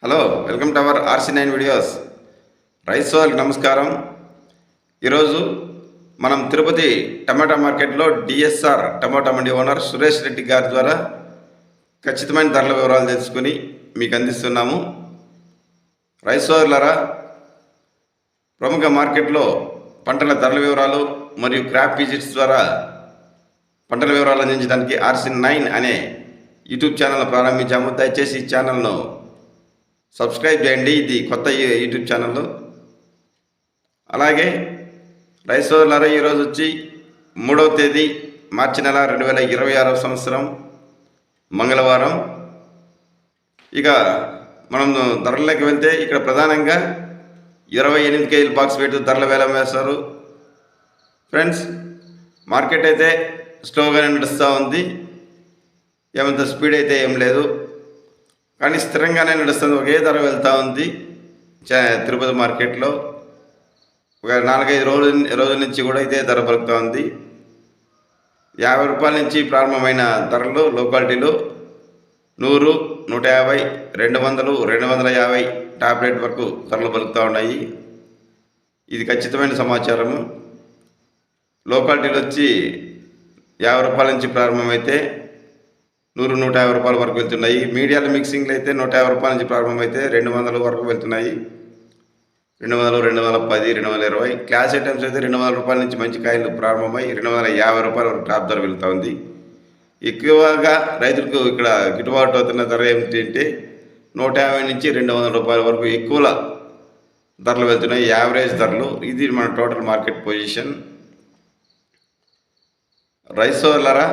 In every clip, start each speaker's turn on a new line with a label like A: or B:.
A: Hello, welcome to our RC9 videos. Rice వాళ్ళకి నమస్కారం. ఈరోజు మనం తిరుపతి టమాటా మార్కెట్లో డిఎస్ఆర్ టమాటా మండి ఓనర్ సురేష్ రెడ్డి గారి ద్వారా ఖచ్చితమైన ధరల వివరాలు తెలుసుకుని మీకు అందిస్తున్నాము. రైస్ సోదరులారా, ప్రముఖ మార్కెట్లో పంటల ధరల వివరాలు మరియు క్రాప్ విజిట్స్ ద్వారా పంటల వివరాలు అందించడానికి RC9 అనే యూట్యూబ్ ఛానల్ ప్రారంభించాము. దయచేసి ఈ ఛానల్ను సబ్స్క్రైబ్ చేయండి. ఇది కొత్త యూట్యూబ్ ఛానల్. అలాగే రైస్ సోదరులారా, ఈరోజు వచ్చి 3వ తేదీ మార్చి నెల 2026వ సంవత్సరం మంగళవారం. ఇక మనం ధరల్లోకి వెళ్తే ఇక్కడ ప్రధానంగా 28 కేజీల బాక్స్ వెయిట్ ధరల వేలం వేస్తారు. ఫ్రెండ్స్, మార్కెట్ అయితే స్లోగానే నడుస్తూ ఉంది. ఏమంత స్పీడ్ అయితే ఏం లేదు, కానీ స్థిరంగానే నడుస్తుంది. ఒకే ధర వెళ్తూ ఉంది తిరుపతి మార్కెట్లో. ఒక 4-5 రోజుల నుంచి కూడా ఇదే ధర పలుకుతూ ఉంది. 50 రూపాయల నుంచి ప్రారంభమైన ధరలు లోకాలిటీలు 100, 150, 200, 250 టాప్ రేట్ వరకు ధరలు పలుకుతూ ఉన్నాయి. ఇది ఖచ్చితమైన సమాచారము. లోకాలిటీలు వచ్చి 50 రూపాయల నుంచి ప్రారంభమైతే 100, 150 రూపాయల వరకు వెళ్తున్నాయి. మీడియాల మిక్సింగ్లు అయితే 150 రూపాయల నుంచి ప్రారంభమైతే 200 వరకు వెళ్తున్నాయి. 200, 210, 220. క్లాస్ ఐటమ్స్ అయితే 200 రూపాయల నుంచి మంచి కాయలు ప్రారంభమై 250 రూపాయల వరకు టాప్ ధర వెళ్తూ ఉంది. ఎక్కువగా రైతులకు ఇక్కడ గిట్టుబాటు అవుతున్న ధర ఏమిటంటే 150 నుంచి 200 రూపాయల వరకు ఎక్కువ ధరలు వెళ్తున్నాయి, యావరేజ్ ధరలు. ఇది మన టోటల్ మార్కెట్ పొజిషన్. రైస్ సోదరులారా,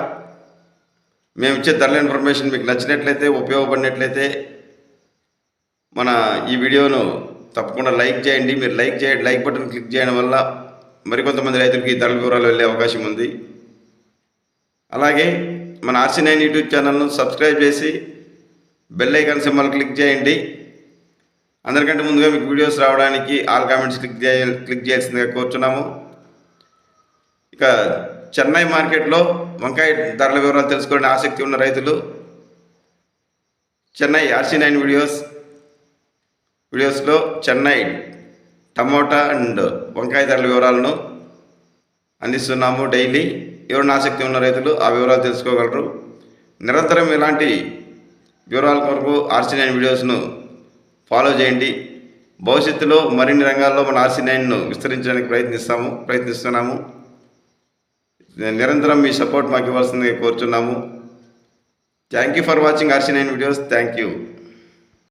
A: మేము ఇచ్చే ధరల ఇన్ఫర్మేషన్ మీకు నచ్చినట్లయితే, ఉపయోగపడినట్లయితే మన ఈ వీడియోను తప్పకుండా లైక్ చేయండి. మీరు లైక్ బటన్ క్లిక్ చేయడం వల్ల మరికొంతమంది రైతులకి ఈ ధరల వివరాలు వెళ్ళే అవకాశం ఉంది. అలాగే మన RC9 యూట్యూబ్ ఛానల్ను సబ్స్క్రైబ్ చేసి బెల్ ఐకాన్ సింబల్ క్లిక్ చేయండి. అందరికంటే ముందుగా మీకు వీడియోస్ రావడానికి ఆల్ కామెంట్స్ క్లిక్ చేయాల్సిందిగా కోరుచున్నాము. ఇక చెన్నై మార్కెట్లో వంకాయ ధరల వివరాలు తెలుసుకోవాలని ఆసక్తి ఉన్న రైతులు చెన్నై RC9 వీడియోస్లో చెన్నై టమోటా అండ్ వంకాయ ధరల వివరాలను అందిస్తున్నాము డైలీ. ఎవరైనా ఆసక్తి ఉన్న రైతులు ఆ వివరాలు తెలుసుకోగలరు. నిరంతరం ఇలాంటి వివరాల కొరకు RC9 వీడియోస్ను ఫాలో చేయండి. భవిష్యత్తులో మరిన్ని రంగాల్లో మన RC9ను విస్తరించడానికి ప్రయత్నిస్తున్నాము. నిరంతరం మీ సపోర్ట్ మాకు ఇవ్వాల్సిందిగా కోరుచున్నాము. Thank you for watching RC9 videos. Thank you.